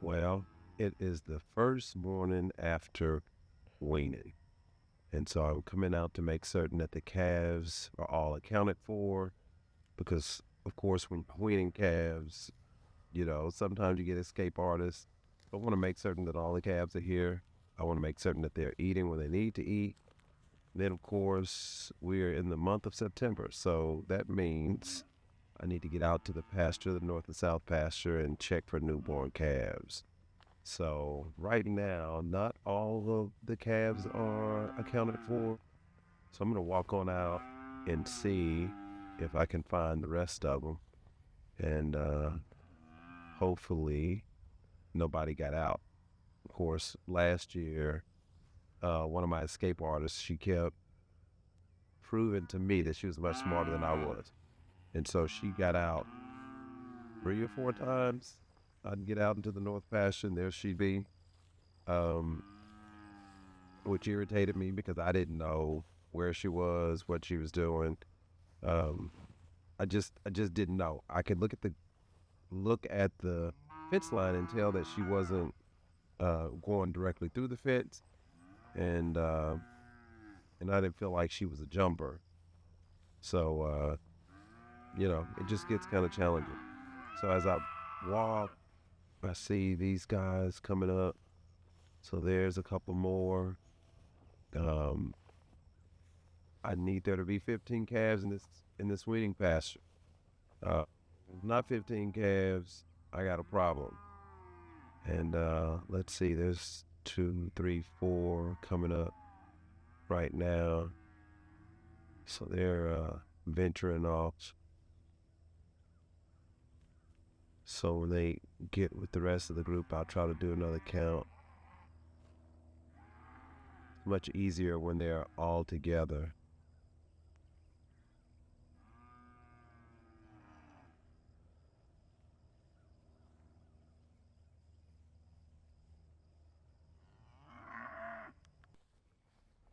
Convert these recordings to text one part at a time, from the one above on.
Well, it is the first morning after weaning. And so I'm coming out to make certain that the calves are all accounted for because, of course, when weaning calves, sometimes you get escape artists. I want to make certain that all the calves are here. I want to make certain that they're eating when they need to eat. Then, of course, we're in the month of September. So that means I need to get out to the pasture, the north and south pasture, and check for newborn calves. So right now, not all of the calves are accounted for. So I'm going to walk on out and see if I can find the rest of them. And hopefully nobody got out. Of course, last year, one of my escape artists, she kept proving to me that she was much smarter than I was. And so she got out 3 or 4 times. I'd get out into the north pasture and there she'd be. Um, which irritated me because I didn't know where she was, what she was doing. Um, I just didn't know. I could look at the fence line and tell that she wasn't going directly through the fence, and and I didn't feel like she was a jumper. So it just gets kind of challenging. So as I walk, I see these guys coming up. So there's a couple more. Um, I need there to be 15 calves in this weaning pasture. Not 15 calves. I got a problem. And let's see, there's two, three, four coming up right now. So they're venturing off. So when they get with the rest of the group, I'll try to do another count. It's much easier when they're all together.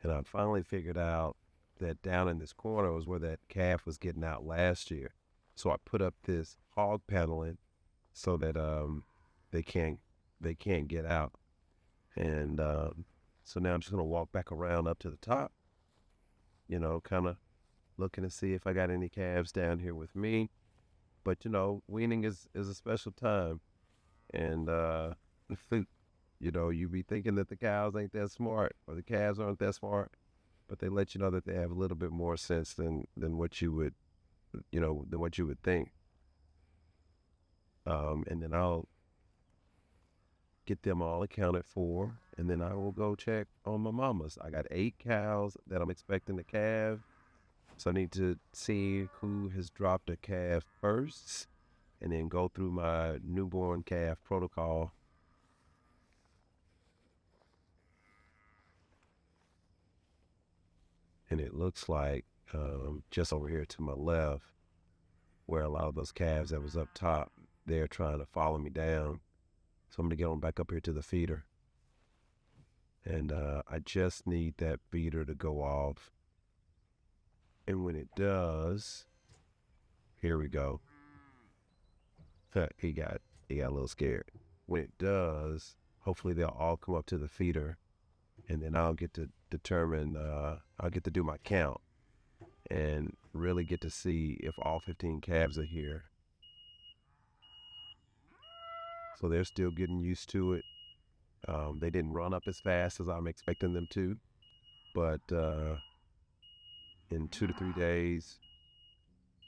And I finally figured out that down in this corner was where that calf was getting out last year. So I put up this hog paneling so that they can't they can't get out. And so now I'm just gonna walk back around up to the top, kind of looking to see if I got any calves down here with me. But weaning is a special time, and you be thinking that the cows ain't that smart or the calves aren't that smart, but they let you know that they have a little bit more sense than what you would than what you would think. And then I'll get them all accounted for, and then I will go check on my mamas. I got 8 cows that I'm expecting to calve, so I need to see who has dropped a calf first, and then go through my newborn calf protocol. And it looks like just over here to my left, where a lot of those calves that was up top, they're trying to follow me down. So I'm gonna get them back up here to the feeder. And I just need that feeder to go off. And when it does, here we go. he got he got a little scared. When it does, hopefully they'll all come up to the feeder, and then I'll get to determine. I'll get to do my count and really get to see if all 15 calves are here. So they're still getting used to it. They didn't run up as fast as I'm expecting them to, but in 2 to 3 days,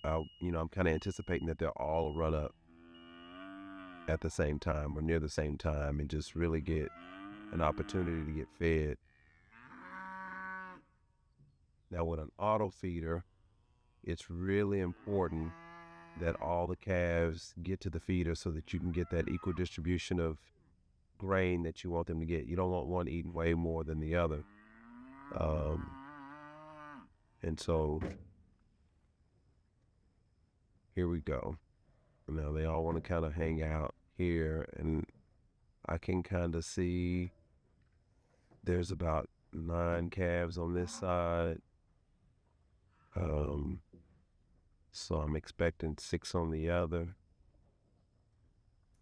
I'm kind of anticipating that they'll all run up at the same time or near the same time and just really get an opportunity to get fed. Now, with an auto feeder, it's really important that all the calves get to the feeder so that you can get that equal distribution of grain that you want them to get. You don't want one eating way more than the other. Um, and so here we go. Now they all want to kind of hang out here, and I can kind of see there's about 9 calves on this side. Um, so I'm expecting 6 on the other.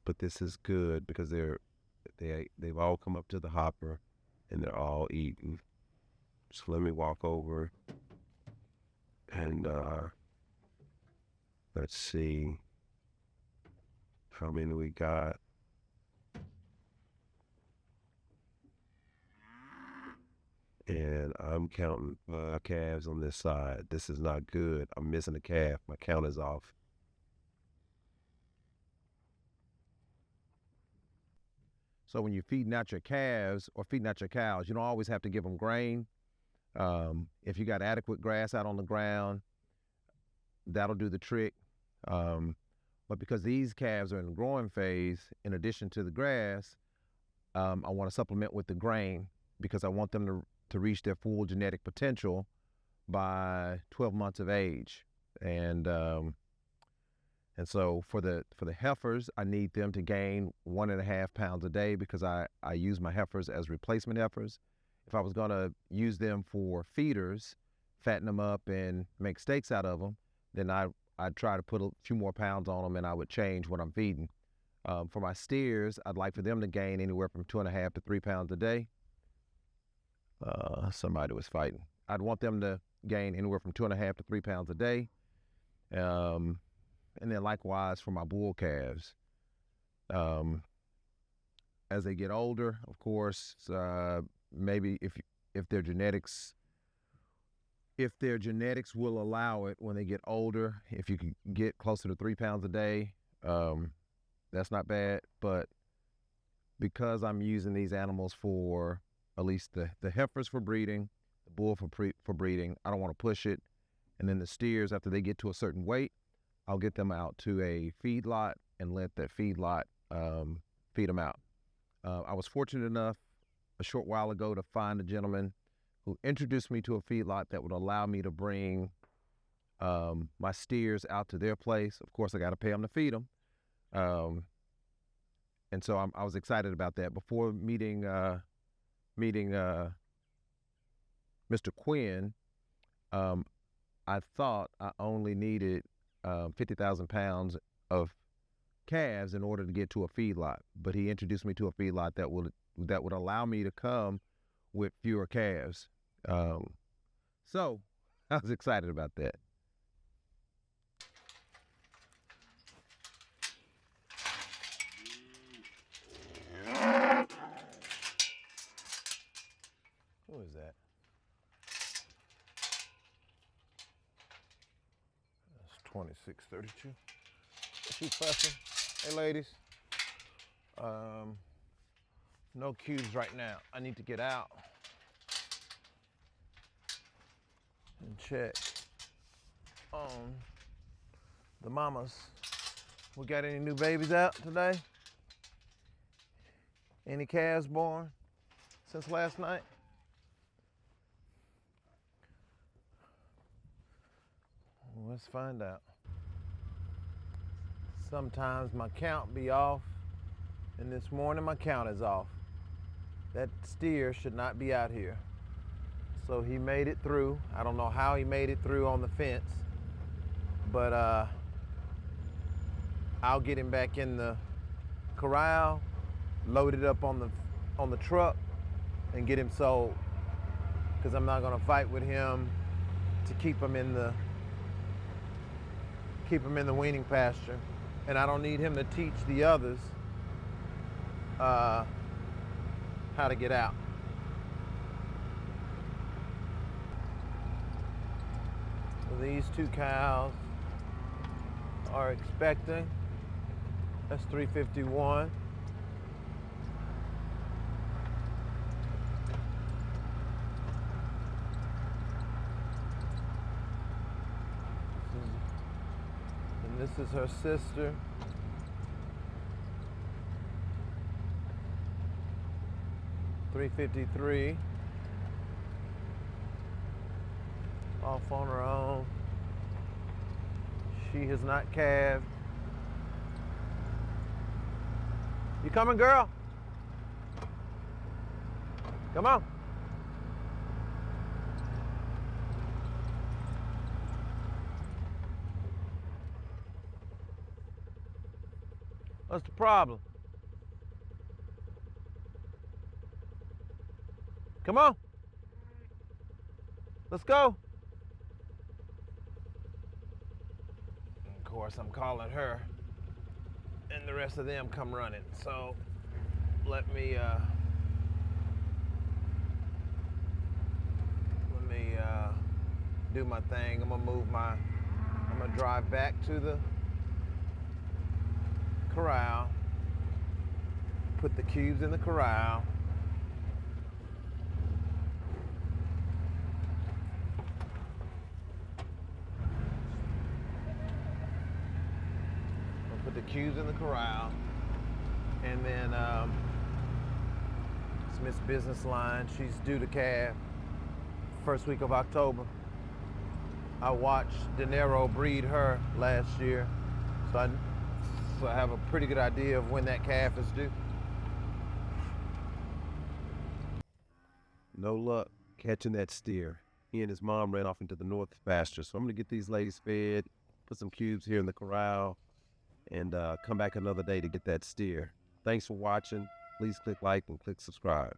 But this is good because They've all come up to the hopper, and they're all eating. So let me walk over and let's see how many we got. And I'm counting calves on this side. This is not good. I'm missing a calf. My count is off. So when you're feeding out your calves or feeding out your cows, you don't always have to give them grain. If you got adequate grass out on the ground, that'll do the trick. But because these calves are in the growing phase, in addition to the grass, I want to supplement with the grain because I want them to reach their full genetic potential by 12 months of age. And so for the heifers, I need them to gain 1.5 pounds a day because I use my heifers as replacement heifers. If I was going to use them for feeders, fatten them up and make steaks out of them, then I'd try to put a few more pounds on them and I would change what I'm feeding. For my steers, I'd like for them to gain anywhere from 2.5 to 3 pounds a day. Somebody was fighting. I'd want them to gain anywhere from 2.5 to 3 pounds a day. And then likewise for my bull calves. As they get older, of course, maybe if their genetics will allow it when they get older, if you can get closer to 3 pounds a day, that's not bad. But because I'm using these animals for at least the heifers for breeding, the bull for breeding, I don't want to push it. And then the steers, after they get to a certain weight, I'll get them out to a feedlot and let that feedlot feed them out. I was fortunate enough a short while ago to find a gentleman who introduced me to a feedlot that would allow me to bring my steers out to their place. Of course, I got to pay them to feed them. And so I was excited about that. Before meeting Mr. Quinn, I thought I only needed 50,000 pounds of calves in order to get to a feedlot. But he introduced me to a feedlot that would allow me to come with fewer calves. So I was excited about that. Who is that? That's 2632. Is she fussing? Hey, ladies. No cubes right now. I need to get out and check on the mamas. We got any new babies out today? Any calves born since last night? Let's find out. Sometimes my count be off, and this morning my count is off. That steer should not be out here. So he made it through. I don't know how he made it through on the fence, but I'll get him back in the corral, load it up on the truck, and get him sold. Because I'm not gonna fight with him to keep him in the weaning pasture, and I don't need him to teach the others how to get out. So these two cows are expecting. That's 351. And this is her sister. $353. Off on her own. She has not calved. You coming, girl? Come on. What's the problem? Come on. Let's go. And of course, I'm calling her, and the rest of them come running. So let me do my thing. I'm gonna drive back to the corral, put the cubes in the corral. Put the cubes in the corral, and then it's Miss Business Line. She's due to calve first week of October. I watched De Niro breed her last year, so I have a pretty good idea of when that calf is due. No luck catching that steer. He and his mom ran off into the north pasture. So I'm going to get these ladies fed, put some cubes here in the corral, and come back another day to get that steer. Thanks for watching. Please click like and click subscribe.